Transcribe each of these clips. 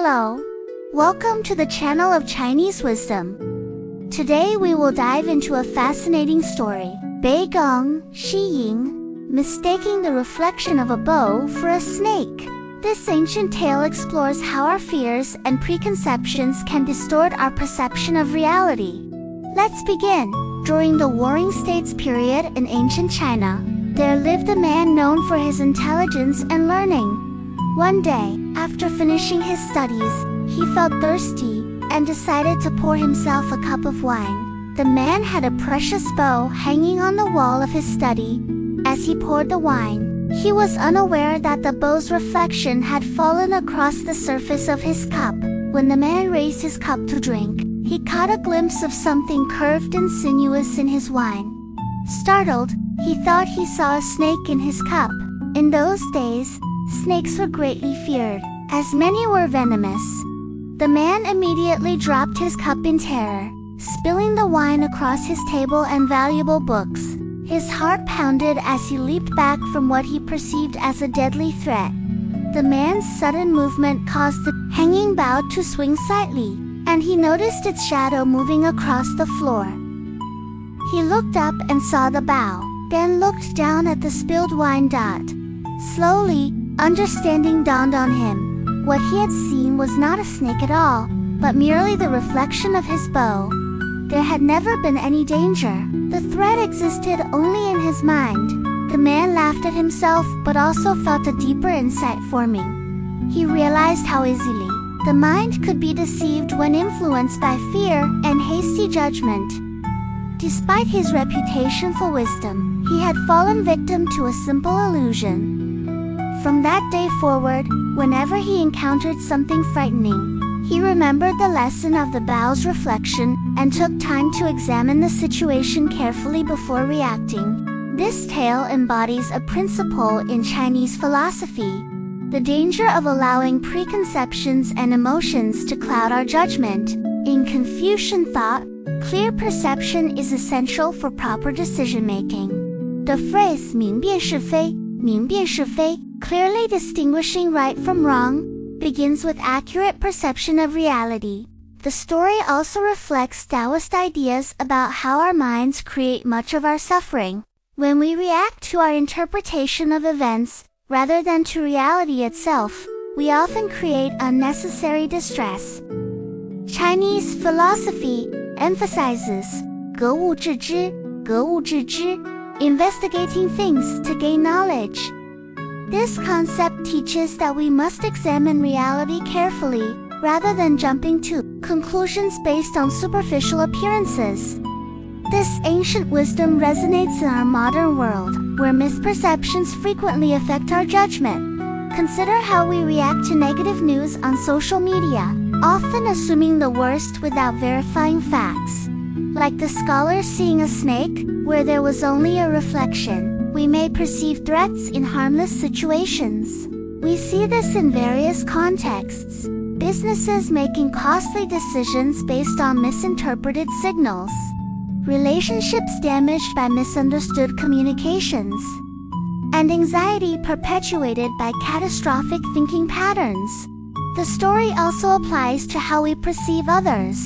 Hello. Welcome to the channel of Chinese Wisdom. Today we will dive into a fascinating story, Bei Gong, Ying, mistaking the reflection of a bow for a snake. This ancient tale explores how our fears and preconceptions can distort our perception of reality. Let's begin. During the Warring States period in ancient China, there lived a man known for his intelligence and learning. One day, after finishing his studies, he felt thirsty and decided to pour himself a cup of wine. The man had a precious bow hanging on the wall of his study. As he poured the wine, he was unaware that the bow's reflection had fallen across the surface of his cup. When the man raised his cup to drink, he caught a glimpse of something curved and sinuous in his wine. Startled, he thought he saw a snake in his cup. In those days, snakes were greatly feared, as many were venomous. The man immediately dropped his cup in terror, spilling the wine across his table and valuable books. His heart pounded as he leaped back from what he perceived as a deadly threat. The man's sudden movement caused the hanging bough to swing slightly, and he noticed its shadow moving across the floor. He looked up and saw the bough, then looked down at the spilled wine dot. Slowly, understanding dawned on him. What he had seen was not a snake at all, but merely the reflection of his bow. There had never been any danger. The threat existed only in his mind. The man laughed at himself but also felt a deeper insight forming. He realized how easily the mind could be deceived when influenced by fear and hasty judgment. Despite his reputation for wisdom, he had fallen victim to a simple illusion. From that day forward, whenever he encountered something frightening, he remembered the lesson of the bow's reflection and took time to examine the situation carefully before reacting. This tale embodies a principle in Chinese philosophy: the danger of allowing preconceptions and emotions to cloud our judgment. In Confucian thought, clear perception is essential for proper decision-making. The phrase 明辨是非, 明辨是非, clearly distinguishing right from wrong, begins with accurate perception of reality. The story also reflects Taoist ideas about how our minds create much of our suffering. When we react to our interpretation of events, rather than to reality itself, we often create unnecessary distress. Chinese philosophy emphasizes 格物致知, 格物致知, investigating things to gain knowledge. This concept teaches that we must examine reality carefully, rather than jumping to conclusions based on superficial appearances. This ancient wisdom resonates in our modern world, where misperceptions frequently affect our judgment. Consider how we react to negative news on social media, often assuming the worst without verifying facts. Like the scholar seeing a snake, where there was only a reflection, we may perceive threats in harmless situations. We see this in various contexts. Businesses making costly decisions based on misinterpreted signals. Relationships damaged by misunderstood communications. And anxiety perpetuated by catastrophic thinking patterns. The story also applies to how we perceive others.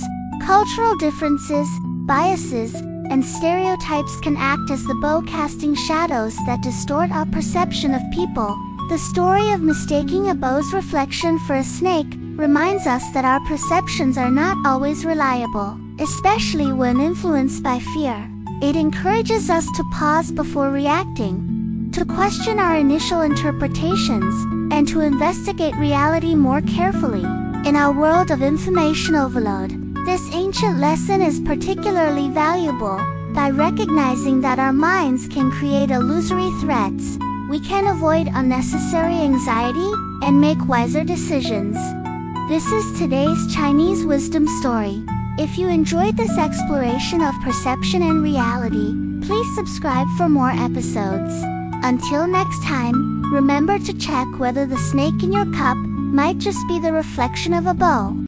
Cultural differences, biases, and stereotypes can act as the bow casting shadows that distort our perception of people. The story of mistaking a bow's reflection for a snake reminds us that our perceptions are not always reliable, especially when influenced by fear. It encourages us to pause before reacting, to question our initial interpretations, and to investigate reality more carefully. In our world of information overload, this ancient lesson is particularly valuable. By recognizing that our minds can create illusory threats, we can avoid unnecessary anxiety and make wiser decisions. This is today's Chinese wisdom story. If you enjoyed this exploration of perception and reality, please subscribe for more episodes. Until next time, remember to check whether the snake in your cup might just be the reflection of a bow.